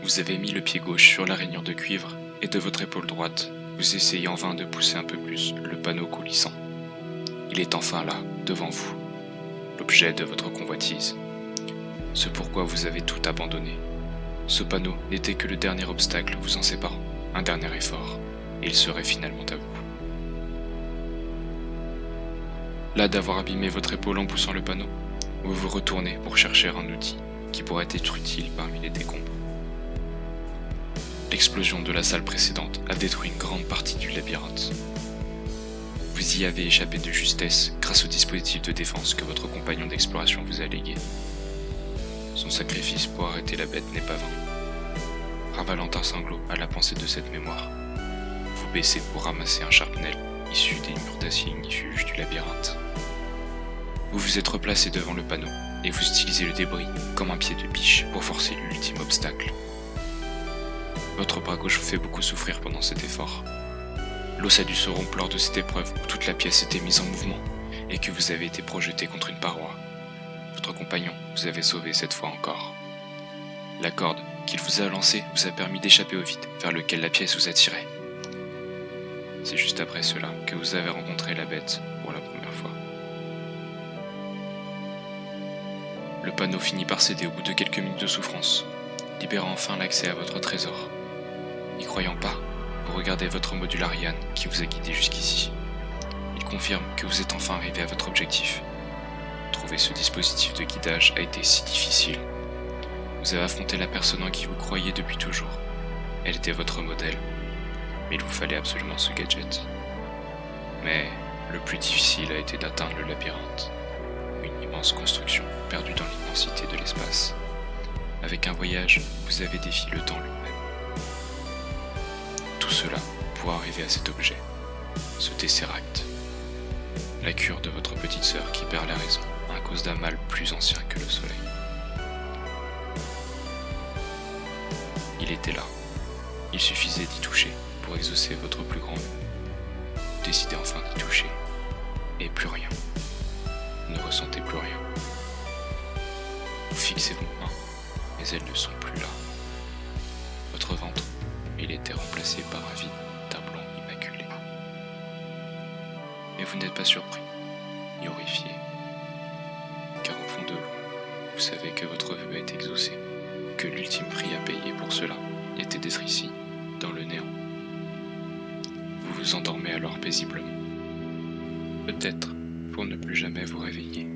Vous avez mis le pied gauche sur la rainure de cuivre et de votre épaule droite, vous essayez en vain de pousser un peu plus le panneau coulissant. Il est enfin là, devant vous, l'objet de votre convoitise. Ce pourquoi vous avez tout abandonné. Ce panneau n'était que le dernier obstacle vous en séparant, un dernier effort, et il serait finalement à vous. Là d'avoir abîmé votre épaule en poussant le panneau, vous vous retournez pour chercher un outil qui pourrait être utile parmi les décombres. L'explosion de la salle précédente a détruit une grande partie du labyrinthe. Vous y avez échappé de justesse grâce au dispositif de défense que votre compagnon d'exploration vous a légué. Son sacrifice pour arrêter la bête n'est pas vain. Ravalant un sanglot à la pensée de cette mémoire, vous baissez pour ramasser un charpnel issu des murs d'acier ignifuges du labyrinthe. Vous vous êtes replacé devant le panneau et vous utilisez le débris comme un pied de biche pour forcer l'ultime obstacle. Votre bras gauche vous fait beaucoup souffrir pendant cet effort. L'os a dû se rompre lors de cette épreuve où toute la pièce était mise en mouvement et que vous avez été projeté contre une paroi. Votre compagnon vous avait sauvé cette fois encore. La corde qu'il vous a lancée vous a permis d'échapper au vide vers lequel la pièce vous attirait. C'est juste après cela que vous avez rencontré la bête pour la première fois. Le panneau finit par céder au bout de quelques minutes de souffrance, libérant enfin l'accès à votre trésor. N'y croyant pas, vous regardez votre module Ariane qui vous a guidé jusqu'ici. Il confirme que vous êtes enfin arrivé à votre objectif. Trouver ce dispositif de guidage a été si difficile. Vous avez affronté la personne en qui vous croyiez depuis toujours. Elle était votre modèle, mais il vous fallait absolument ce gadget. Mais le plus difficile a été d'atteindre le labyrinthe, une immense construction perdue dans l'immensité de l'espace. Avec un voyage, vous avez défié le temps lui-même. Tout cela pour arriver à cet objet, ce Tesseract. La cure de votre petite sœur qui perd la raison à cause d'un mal plus ancien que le soleil. Il était là. Il suffisait d'y toucher pour exaucer votre plus grand vœu. Décidez enfin d'y toucher. Et plus rien. Ne ressentez plus rien. Vous fixez vos mains, mais elles ne sont plus là. Votre ventre, il était remplacé par un vide d'un blanc immaculé. Mais vous n'êtes pas surpris, ni horrifié, car au fond de vous, vous savez que votre vœu est exaucé, que l'ultime prix à payer pour cela était d'être ici, dans le néant. Vous vous endormez alors paisiblement, peut-être pour ne plus jamais vous réveiller.